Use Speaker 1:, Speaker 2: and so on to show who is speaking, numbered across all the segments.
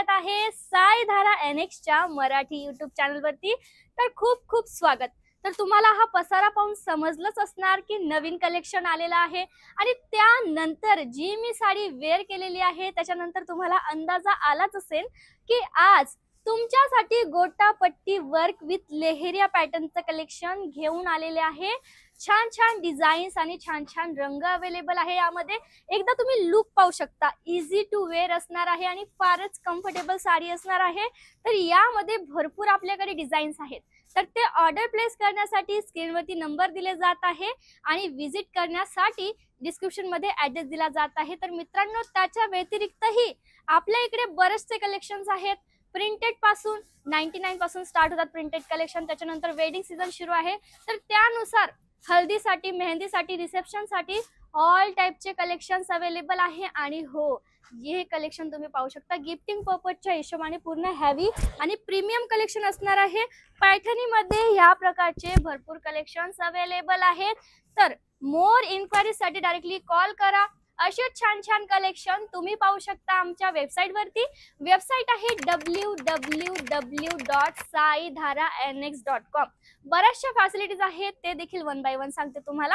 Speaker 1: स्वागत आहे साईधारा NX Marathi YouTube channel वरती। तर खूप खूप स्वागत। तर तुम्हाला हा पसारा पाहून समजलंच असणार की नवीन कलेक्शन आलेला आहे आणि त्यानंतर जी मी साडी वेअर केलेली आहे त्याच्यानंतर तुम्हाला अंदाजा आलाच असेल की आज तुमच्यासाठी gota patti work with leheriya पॅटर्नचं collection घेऊन आलेले आहे। छान छान डिझाईन्स आणि छान छान रंग अवेलेबल आहे। यामध्ये एकदा तुम्ही लुक पाहू शकता, इझी टू वेअर असणार आहे आणि फारच कम्फर्टेबल साडी असणार आहे। तर यामध्ये भरपूर आपल्याकडे डिझाईन्स आहेत। तर ते ऑर्डर प्लेस करण्यासाठी स्क्रीनवरती नंबर दिले जात आहे आणि विजिट करण्यासाठी डिस्क्रिप्शन मध्ये ॲड्रेस दिला जात आहे। तर मित्रांनो, त्याच्या व्यतिरिक्तही आपल्या इकडे बरेचसे कलेक्शन्स आहेत। प्रिंटेड पासून 99 पासून स्टार्ट होतात प्रिंटेड कलेक्शन। त्याच्यानंतर वेडिंग सीझन सुरू आहे, तर त्यानुसार हल्दीसाठी, मेहंदीसाठी, रिसेप्शनसाठी ऑल टाइपचे कलेक्शन्स अवेलेबल आहे। आणि हो, हे कलेक्शन तुम्ही पाहू शकता गिफ्टिंग पर्पजच्या हिशोबाने पूर्ण हेवी आणि प्रीमियम कलेक्शन असणार आहे। पैठणीमध्ये या प्रकारचे भरपूर कलेक्शन्स अवेलेबल आहेत। तर मोर इन्क्वायरीसाठी डायरेक्टली कॉल करा। असे छान छान कलेक्शन तुम्ही पाहू शकता आमच्या वेबसाईट वरती। वेबसाईट आहे www.saidharanx.com। बऱ्याचशा फॅसिलिटीज आहेत, ते देखील वन बाय वन सांगते तुम्हाला।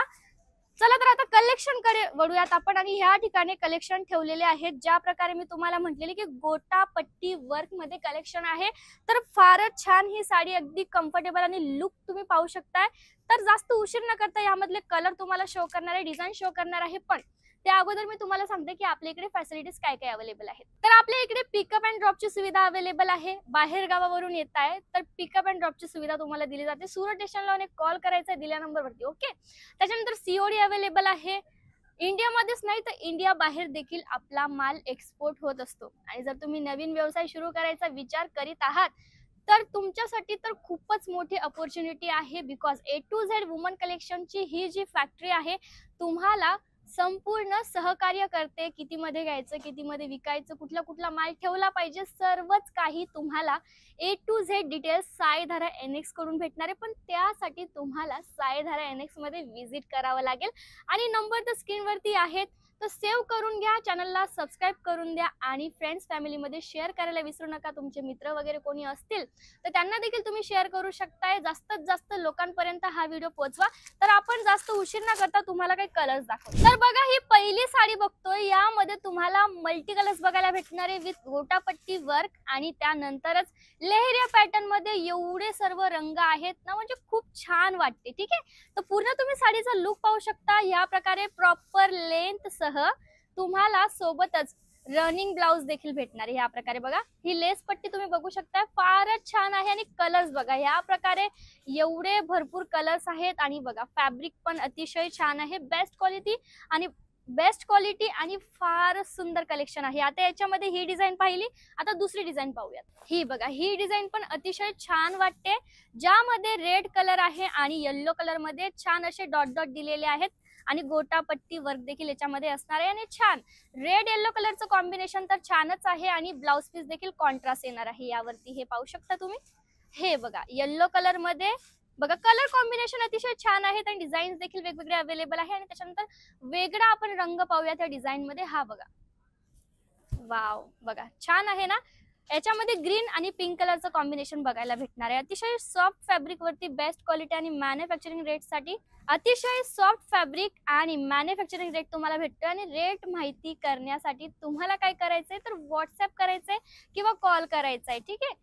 Speaker 1: चला तर आता कलेक्शन कडे वळूयात आपण। आणि ह्या ठिकाणी कलेक्शन ठेवलेले आहेत ज्या प्रकारे मी तुम्हाला म्हटलेले की गोटापट्टी वर्क मध्ये कलेक्शन आहे। तर फारच छान ही साडी, अगदी कम्फर्टेबल आणि लुक तुम्ही पाहू शकताय। तर जास्त उशीर न करता यामधले कलर तुम्हाला शो करणार आहे, डिझाईन शो करणार आहे। पण त्या अगोदर मी तुम्हाला सांगते की आपल्या इकडे फॅसिलिटीज काय काय अवेलेबल आहेत। तर आपल्या इकडे पिकअप अँड ड्रॉपची सुविधा अवेलेबल आहे। बाहेर गावावरून येत आहे तर पिकअप अँड ड्रॉपची सुविधा तुम्हाला दिली जाते। सुरत स्टेशनला कॉल करायचा आहे दिल्या नंबरवरती, ओके। त्याच्यानंतर COD अवेलेबल आहे। इंडियामध्येच नाही तर इंडिया बाहेर देखील आपला माल एक्सपोर्ट होत असतो। आणि जर तुम्ही नवीन व्यवसाय सुरू करायचा विचार करीत आहात तर तुमच्यासाठी तर खूपच मोठी अपॉर्च्युनिटी आहे। Because A to Z woman कलेक्शनची ही जी फॅक्टरी आहे तुम्हाला संपूर्ण सहकार्य करते। किती मध्ये घ्यायचं, किती मध्ये विकायचं, कुठला कुठला माल ठेवला पाहिजे, सर्वच काही तुम्हाला A to Z details Saidhara NX कडून भेटणार आहे। पण त्यासाठी तुम्हाला साईधारा NX मध्ये विजिट करावं लागेल। आणि नंबर तर स्क्रीनवरती आहेत, तर सेव्ह करून घ्या, चॅनलला सबस्क्राईब करून द्या आणि फ्रेंड्स फॅमिलीमध्ये शेअर करायला विसरू नका। तुमचे मित्र वगैरे कोणी असतील तर त्यांना देखील तुम्ही शेअर करू शकताय। जास्तीत जास्त लोकांपर्यंत हा व्हिडिओ पोहोचवा। तर आपण जास्त उशीर न करता तुम्हाला काही कलर्स दाखवतो। तर बघा, ही पहिली साडी बघतोय, यामध्ये तुम्हाला मल्टी कलर्स बघायला भेटणार आहे विथ गोटापट्टी वर्क आणि त्यानंतरच लेहेरिया पॅटर्न मध्ये एवढे सर्व रंग आहेत ना, म्हणजे खूप छान वाटते। ठीक आहे, तर पूर्ण तुम्ही साडीचा लुक पाहू शकता। या प्रकारे प्रॉपर लेंथ सह तुम्हाला सोबतच रनिंग ब्लाउज देखील भेटणार आहे। या प्रकारे बघा, ही लेस पट्टी तुम्ही बघू शकता, फारच छान आहे। आणि कलर्स बघा, या प्रकारे एवढे भरपूर कलर्स आहेत। आणि बघा, फॅब्रिक पण अतिशय छान आहे, बेस्ट क्वालिटी आणि फार सुंदर कलेक्शन आहे। आता याच्यामध्ये ही डिझाईन पाहिली, आता दुसरी डिझाईन पाहूयात। ही बघा, ही डिझाईन पण अतिशय छान वाटते, ज्यामध्ये रेड कलर आहे आणि येलो कलर मध्ये छान असे डॉट डॉट दिलेले आहेत आणि गोटापट्टी वर्क देखील याच्यामध्ये असणार आहे। आणि छान रेड येलो कलरचं कॉम्बिनेशन तर छानच आहे आणि ब्लाउज पीस देखील कॉन्ट्रास्ट येणार आहे यावरती। हे पाहू शकता तुम्ही, हे बघा येलो कलर मध्ये बघा, कलर कॉम्बिनेशन अतिशय छान आहेत आणि डिझाईन्स देखील वेगवेगळे अवेलेबल आहे। आणि त्याच्यानंतर वेगळा आपण रंग पाहूया त्या डिझाईन मध्ये। हा बघा, वाव, बघा छान आहे ना। याच्यामध्ये ग्रीन आणि पिंक कलरचं कॉम्बिनेशन बघायला भेटणार आहे। अतिशय सॉफ्ट फॅब्रिक वरती बेस्ट क्वालिटी आणि मॅन्युफॅक्चरिंग रेट साठी अतिशय सॉफ्ट फॅब्रिक आणि मॅन्युफॅक्चरिंग रेट तुम्हाला भेटतो। आणि रेट माहिती करण्यासाठी तुम्हाला काय करायचंय तर व्हॉट्सअप करायचंय किंवा कॉल करायचंय। ठीक आहे,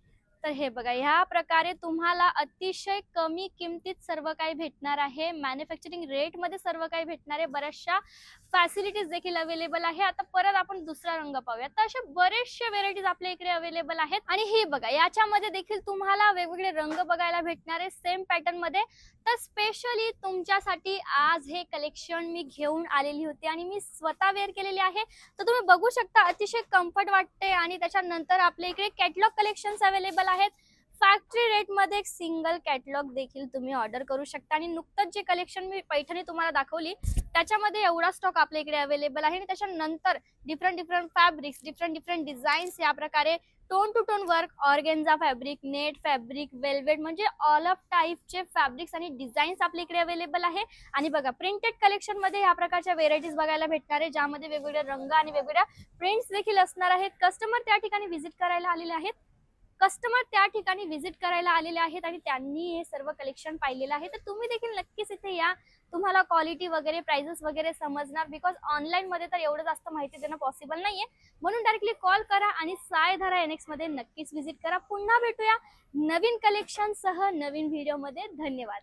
Speaker 1: तर हे बघा, ह्या प्रकारे तुम्हाला अतिशय कमी किमतीत सर्व काही भेटणार आहे। मॅन्युफॅक्चरिंग रेट मध्ये सर्व काही भेटणार आहे। बऱ्याचशा फॅसिलिटीज देखील अवेलेबल आहे। आता परत आपण दुसरा रंग पाहूया। तर अशा बरेचशे व्हेरायटीज आपल्या इकडे अवेलेबल आहेत। आणि हे बघा, याच्यामध्ये देखील तुम्हाला वेगवेगळे रंग बघायला भेटणार आहे सेम पॅटर्न मध्ये। तर स्पेशली तुमच्यासाठी आज हे कलेक्शन मी घेऊन आलेली होती आणि मी स्वतः वेअर केलेली आहे। तर तुम्ही बघू शकता, अतिशय कम्फर्ट वाटते। आणि त्याच्यानंतर आपल्या इकडे कॅटलॉग कलेक्शन्स अवेलेबल आहेत। फॅक्टरी रेट मध्ये एक सिंगल कॅटलॉग देखील तुम्ही ऑर्डर करू शकता। आणि नुकतंच जे कलेक्शन मी पैठणी तुम्हाला दाखवली त्याच्यामध्ये एवढा स्टॉक आपल्या इकडे अवेलेबल आहे। आणि त्याच्यानंतर डिफरंट फॅब्रिक्स, डिफरंट डिझाईन्स या प्रकारे tone to tone work, organza fabric, net fabric, velvet म्हणजे ऑल ऑफ टाईपचे फॅब्रिक्स आणि डिझाईन्स आपल्या इकडे अवेलेबल आहे. आणि बघा प्रिंटेड कलेक्शन मध्ये ह्या प्रकारच्या व्हेरायटीज बघायला भेटणार आहे, ज्यामध्ये वेगवेगळे रंग आणि वेगवेगळ्या प्रिंट्स देखील असणार आहेत. कस्टमर त्या ठिकाणी व्हिजिट करायला आलेले आहेत. आणि त्यांनी हे सर्व कलेक्शन पाहिलेलं आहे. तर तुम्ही देखील नक्कीच इथे या, तुम्हाला क्वालिटी वगैरे प्राइसेस वगैरे समजणार. बिकॉज ऑनलाईन मध्ये तर एवढं जास्त माहिती देणं पॉसिबल नाहीये, म्हणून डायरेक्टली कॉल करा आणि सायधारा एनएक्स मध्ये नक्कीच व्हिजिट करा. पुन्हा भेटूया नवीन कलेक्शन सह नवीन व्हिडिओ मध्ये. धन्यवाद.